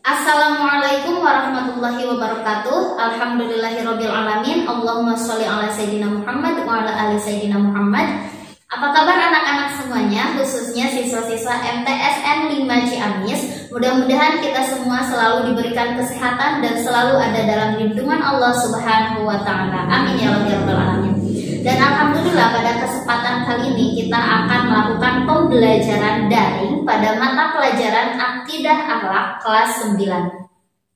Assalamualaikum warahmatullahi wabarakatuh. Alhamdulillahirabbil alamin. Allahumma sholli ala sayyidina Muhammad wa ala ali sayyidina Muhammad. Apa kabar anak-anak semuanya, khususnya siswa-siswa MTSN 5 Ciamis? Mudah-mudahan kita semua selalu diberikan kesehatan dan selalu ada dalam lindungan Allah Subhanahu wa taala. Amin ya rabbal alamin. Dan alhamdulillah pada kesempatan kali ini kita akan melakukan pembelajaran daring pada mata pelajaran Aqidah Akhlak kelas 9.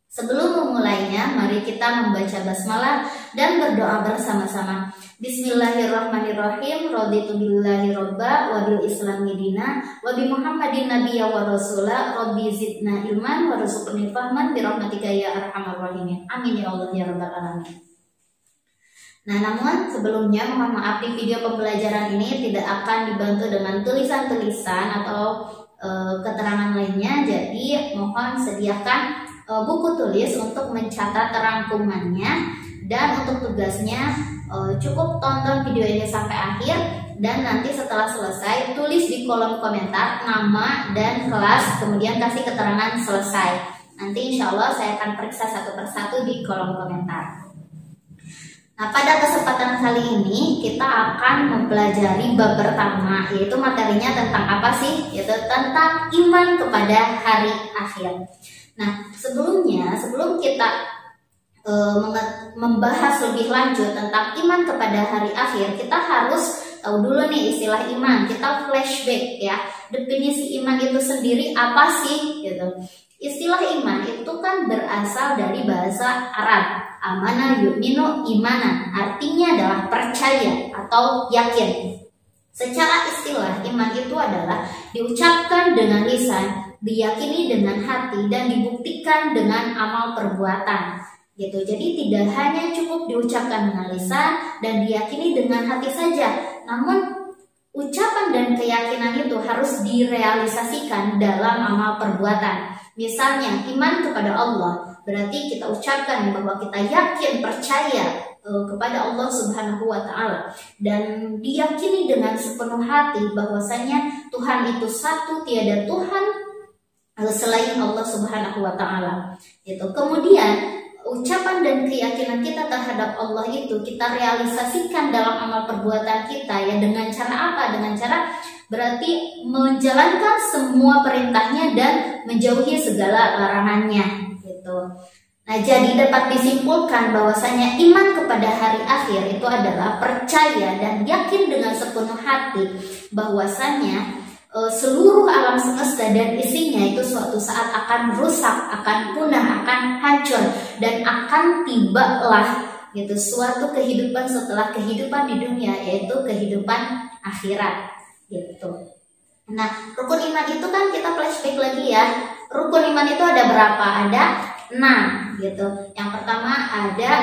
Sebelum memulainya, mari kita membaca basmalah dan berdoa bersama-sama. Bismillahirrahmanirrahim. Raditu billahi robba wa bil islami dina wa bi Muhammadin nabiyya wa rasula. Rabbi zidna ilman wa rzuqni fahman bi rahmatika ya arhamar rahimin. Amin ya Allah ya rabbal alamin. Nah, namun sebelumnya mohon maaf, di video pembelajaran ini tidak akan dibantu dengan tulisan-tulisan atau keterangan lainnya. Jadi mohon sediakan buku tulis untuk mencatat rangkumannya, dan untuk tugasnya cukup tonton video ini sampai akhir, dan nanti setelah selesai tulis di kolom komentar nama dan kelas, kemudian kasih keterangan selesai. Nanti insya Allah saya akan periksa satu persatu di kolom komentar. Nah, pada kesempatan kali ini kita akan mempelajari bab pertama, yaitu materinya tentang apa sih? Yaitu tentang iman kepada hari akhir. Nah, sebelum kita membahas lebih lanjut tentang iman kepada hari akhir, kita harus tahu dulu nih istilah iman. Kita flashback ya, definisi iman itu sendiri apa sih? Gitu. Istilah iman itu kan berasal dari bahasa Arab. Amana yu'minu imanan, artinya adalah percaya atau yakin. Secara istilah, iman itu adalah diucapkan dengan lisan, diyakini dengan hati, dan dibuktikan dengan amal perbuatan. Gitu. Jadi tidak hanya cukup diucapkan dengan lisan dan diyakini dengan hati saja, namun ucapan dan keyakinan itu harus direalisasikan dalam amal perbuatan. Misalnya iman kepada Allah, berarti kita ucapkan bahwa kita yakin, percaya kepada Allah Subhanahu wa taala, dan diyakini dengan sepenuh hati bahwasanya Tuhan itu satu, tiada Tuhan selain Allah Subhanahu wa taala. Itu. Kemudian ucapan dan keyakinan kita terhadap Allah itu kita realisasikan dalam amal perbuatan kita, ya, dengan cara apa? Dengan cara berarti menjalankan semua perintahnya dan menjauhi segala larangannya, gitu. Nah, jadi dapat disimpulkan bahwasanya iman kepada hari akhir itu adalah percaya dan yakin dengan sepenuh hati bahwasanya seluruh alam semesta dan isinya itu suatu saat akan rusak, akan punah, akan hancur, dan akan tibalah gitu suatu kehidupan setelah kehidupan di dunia, yaitu kehidupan akhirat. Gitu. Nah, rukun iman itu kan kita flashback lagi ya. Rukun iman itu ada berapa? Ada 6 gitu. Yang pertama ada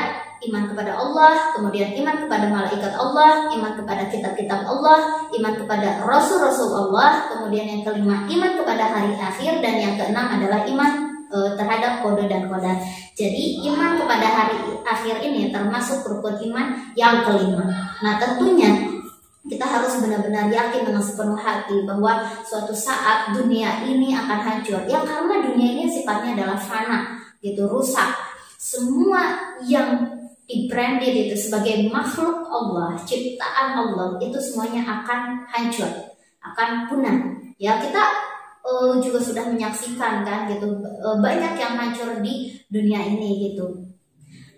iman kepada Allah, kemudian iman kepada malaikat Allah, iman kepada kitab-kitab Allah, iman kepada rasul-rasul Allah, kemudian yang kelima iman kepada hari akhir, dan yang keenam adalah iman terhadap kode dan qadar. Jadi iman kepada hari akhir ini termasuk rukun iman yang kelima. Nah, tentunya kita harus benar-benar yakin dengan sepenuh hati bahwa suatu saat dunia ini akan hancur. Ya, karena dunia ini sifatnya adalah fana, gitu, rusak. Semua yang di-branded itu sebagai makhluk Allah, ciptaan Allah, itu semuanya akan hancur, akan punah. Ya, kita juga sudah menyaksikan kan, gitu, banyak yang hancur di dunia ini, gitu.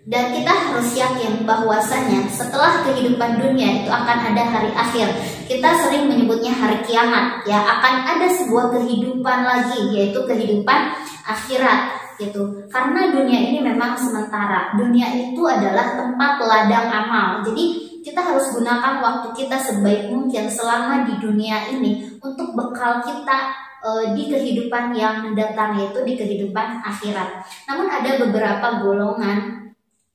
Dan kita harus yakin bahwasanya setelah kehidupan dunia itu akan ada hari akhir. Kita sering menyebutnya hari kiamat, ya, akan ada sebuah kehidupan lagi, yaitu kehidupan akhirat, gitu. Karena dunia ini memang sementara. Dunia itu adalah tempat ladang amal. Jadi kita harus gunakan waktu kita sebaik mungkin selama di dunia ini untuk bekal kita di kehidupan yang mendatang, yaitu di kehidupan akhirat. Namun ada beberapa golongan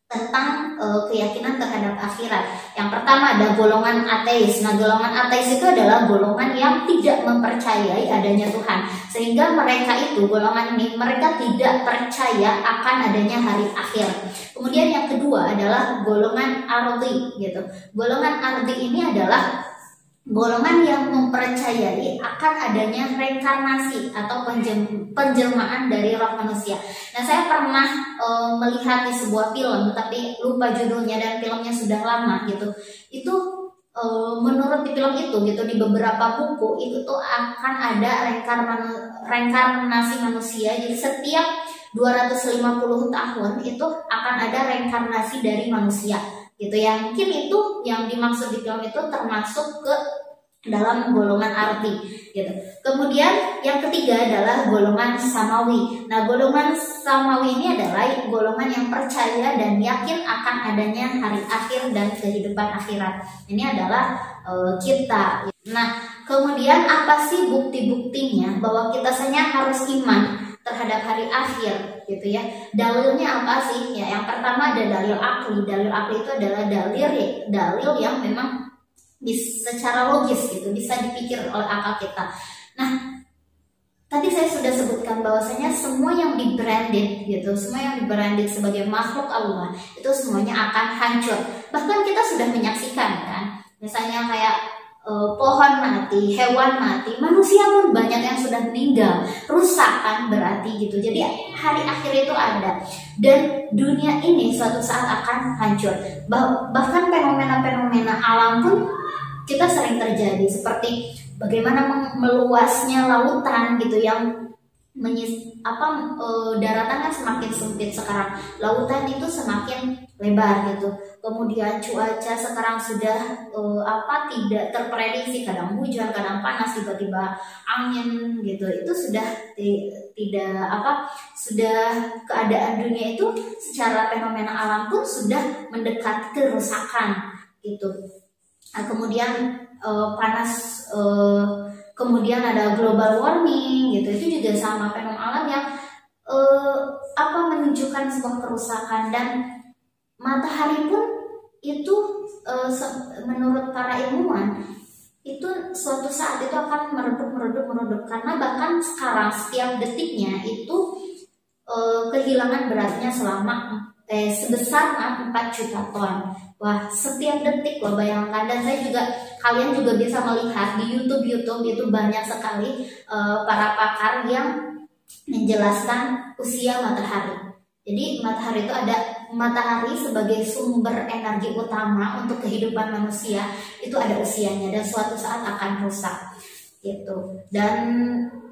tentang keyakinan terhadap akhirat. Yang pertama ada golongan ateis. Nah, golongan ateis itu adalah golongan yang tidak mempercayai adanya Tuhan, sehingga mereka itu, golongan ini, mereka tidak percaya akan adanya hari akhir. Kemudian yang kedua adalah golongan ardi, gitu. Golongan ardi ini adalah golongan yang mempercayai akan adanya reinkarnasi atau penjelmaan dari roh manusia. Nah, saya pernah melihat di sebuah film, tapi lupa judulnya dan filmnya sudah lama gitu. Itu menurut di film itu gitu, di beberapa buku itu tuh akan ada reinkarnasi manusia. Jadi setiap 250 tahun itu akan ada reinkarnasi dari manusia gitu ya. Mungkin itu yang dimaksud di film itu termasuk ke dalam golongan arti gitu. Kemudian yang ketiga adalah golongan samawi. Nah, golongan samawi ini adalah golongan yang percaya dan yakin akan adanya hari akhir dan kehidupan akhirat. Ini adalah kita. Nah, kemudian apa sih bukti-buktinya bahwa kita hanya harus iman terhadap hari akhir gitu ya? Dalilnya apa sih? Ya, yang pertama ada dalil akli. Dalil akli itu adalah dalil yang memang secara logis gitu, bisa dipikir oleh akal kita. Nah, tadi saya sudah sebutkan bahwasanya semua yang di-branded gitu, semua yang di-branded sebagai makhluk Allah itu semuanya akan hancur. Bahkan kita sudah menyaksikan kan, misalnya kayak pohon mati, hewan mati, manusia pun banyak yang sudah meninggal, rusak kan berarti gitu. Jadi hari akhir itu ada dan dunia ini suatu saat akan hancur. Bahkan fenomena-fenomena alam pun kita sering terjadi, seperti bagaimana meluasnya lautan gitu yang daratan kan semakin sempit sekarang, lautan itu semakin lebar gitu. Kemudian cuaca sekarang sudah tidak terprediksi, kadang hujan, kadang panas, tiba-tiba angin gitu. Itu sudah sudah keadaan dunia itu secara fenomena alam pun sudah mendekat kerusakan gitu. Nah, kemudian panas, kemudian ada global warming gitu. Itu juga sama fenomena alam yang menunjukkan sebuah kerusakan. Dan matahari pun itu menurut para ilmuwan itu suatu saat itu akan meredup karena bahkan sekarang setiap detiknya itu kehilangan beratnya sebesar 4 juta ton. Wah, setiap detik loh, bayangkan. Dan kalian juga bisa melihat di YouTube itu banyak sekali para pakar yang menjelaskan usia matahari. Jadi matahari sebagai sumber energi utama untuk kehidupan manusia itu ada usianya dan suatu saat akan rusak gitu. Dan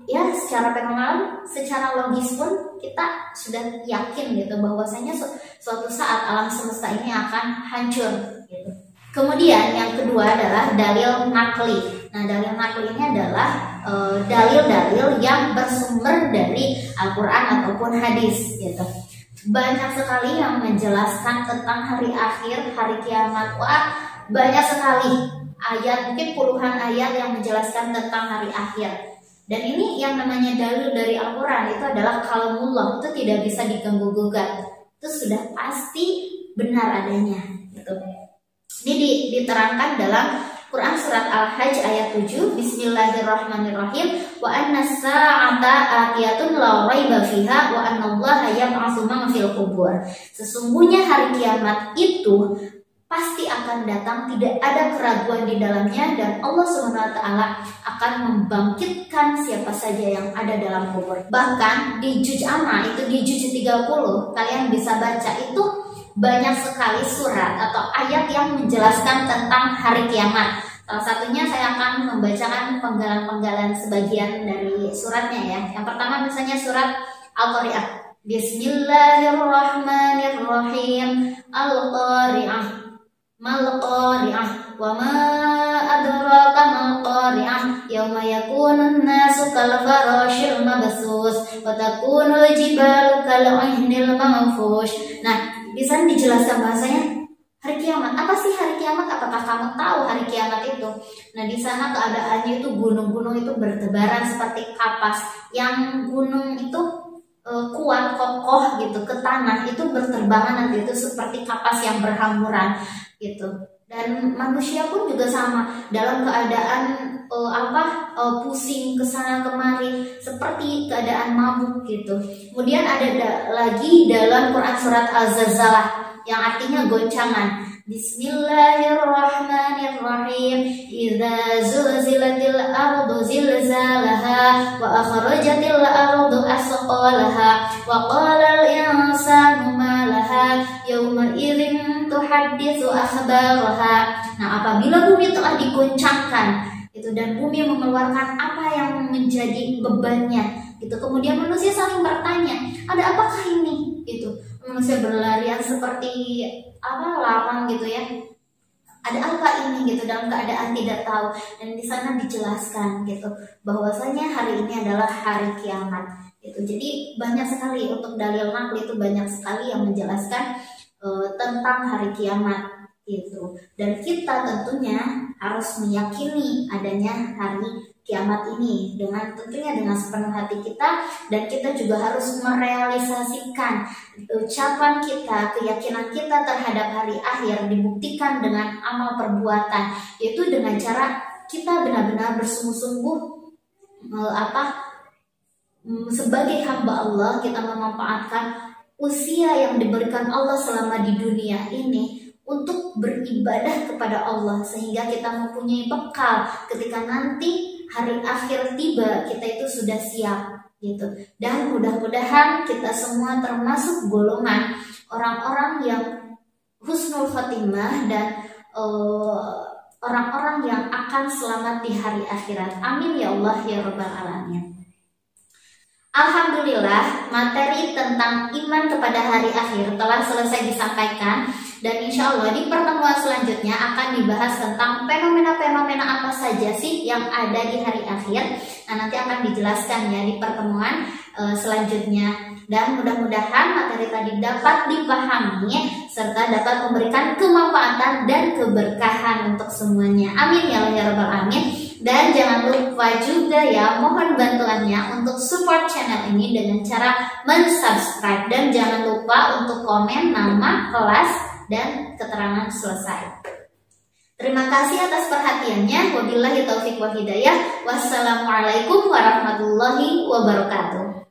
ya secara fenomenal, secara logis pun kita sudah yakin gitu bahwasanya suatu saat alam semesta ini akan hancur gitu. Kemudian yang kedua adalah dalil nakli. Nah, dalil nakli ini adalah dalil-dalil yang bersumber dari Al-Quran ataupun hadis gitu. Banyak sekali yang menjelaskan tentang hari akhir, hari kiamat. Wah, banyak sekali ayat, mungkin puluhan ayat yang menjelaskan tentang hari akhir. Dan ini yang namanya dalil dari Al-Quran itu adalah kalamullah, itu tidak bisa diganggu-gugat. Itu sudah pasti benar adanya gitu. Ini diterangkan dalam Quran surat Al-Hajj ayat 7, Bismillahirrahmanirrahim, wa anna sa'ata atiyatun la raiba fiha wa annallaha yab'atsu man fil qubur. Sesungguhnya hari kiamat itu pasti akan datang, tidak ada keraguan di dalamnya, dan Allah SWT akan membangkitkan siapa saja yang ada dalam kubur. Bahkan di Juz Amma itu di Juz 30 kalian bisa baca itu banyak sekali surat atau ayat yang menjelaskan tentang hari kiamat. Salah satunya saya akan membacakan penggalan-penggalan sebagian dari suratnya ya. Yang pertama misalnya surat Al-Qari'ah. Bismillahirrahmanirrahim. Al-Qari'ah. Mal-Qari'ah wa ma adraka mal-Qari'ah yauma yakunun nasu kal farashil mabsus wa takunul jibalu kal 'ihnil manfush. Nah, bisa dijelaskan bahasanya hari kiamat. Apa sih hari kiamat? Apakah kamu tahu hari kiamat itu? Nah, di sana keadaannya itu gunung-gunung itu bertebaran seperti kapas. Yang gunung itu kuat, kokoh gitu ke tanah, itu berterbangan nanti itu seperti kapas yang berhamburan gitu. Dan manusia pun juga sama dalam keadaan pusing kesana kemari seperti keadaan mabuk gitu. Kemudian ada lagi dalam Quran surat Al-Zalzalah yang artinya goncangan. Bismillahirrahmanirrahim. Idza zulzilatil ardu zilzalaha wa akhrajatil ardu asqalaha wa qalal insanu ma laha yawma idzin tuhadditsu akhbaraha. Nah, apabila bumi telah diguncangkan itu dan bumi mengeluarkan apa yang menjadi bebannya gitu, kemudian manusia saling bertanya, ada apakah ini gitu. Manusia berlarian seperti apa, larang gitu ya, ada apa ini gitu, dalam keadaan tidak tahu. Dan di sana dijelaskan gitu bahwasanya hari ini adalah hari kiamat gitu. Jadi banyak sekali untuk dalil nakli itu, banyak sekali yang menjelaskan tentang hari kiamat gitu. Dan kita tentunya harus meyakini adanya hari kiamat ini tentunya dengan sepenuh hati kita, dan kita juga harus merealisasikan ucapan kita, keyakinan kita terhadap hari akhir dibuktikan dengan amal perbuatan, yaitu dengan cara kita benar-benar bersungguh-sungguh sebagai hamba Allah, kita memanfaatkan usia yang diberikan Allah selama di dunia ini untuk beribadah kepada Allah, sehingga kita mempunyai bekal ketika nanti hari akhir tiba, kita itu sudah siap gitu. Dan mudah-mudahan kita semua termasuk golongan orang-orang yang husnul khotimah dan orang-orang yang akan selamat di hari akhirat. Amin ya Allah ya rabbal alamin. Alhamdulillah, materi tentang iman kepada hari akhir telah selesai disampaikan, dan insya Allah di pertemuan selanjutnya akan dibahas tentang fenomena-fenomena apa saja sih yang ada di hari akhir. Nah, nanti akan dijelaskan ya di pertemuan selanjutnya, dan mudah-mudahan materi tadi dapat dipahami serta dapat memberikan kemanfaatan dan keberkahan untuk semuanya. Amin ya Allah ya rabbal alamin. Dan jangan lupa juga ya, mohon bantuannya untuk support channel ini dengan cara mensubscribe, dan jangan lupa untuk komen nama, kelas, dan keterangan selesai. Terima kasih atas perhatiannya. Wabillahi taufiq wal hidayah. Wassalamualaikum warahmatullahi wabarakatuh.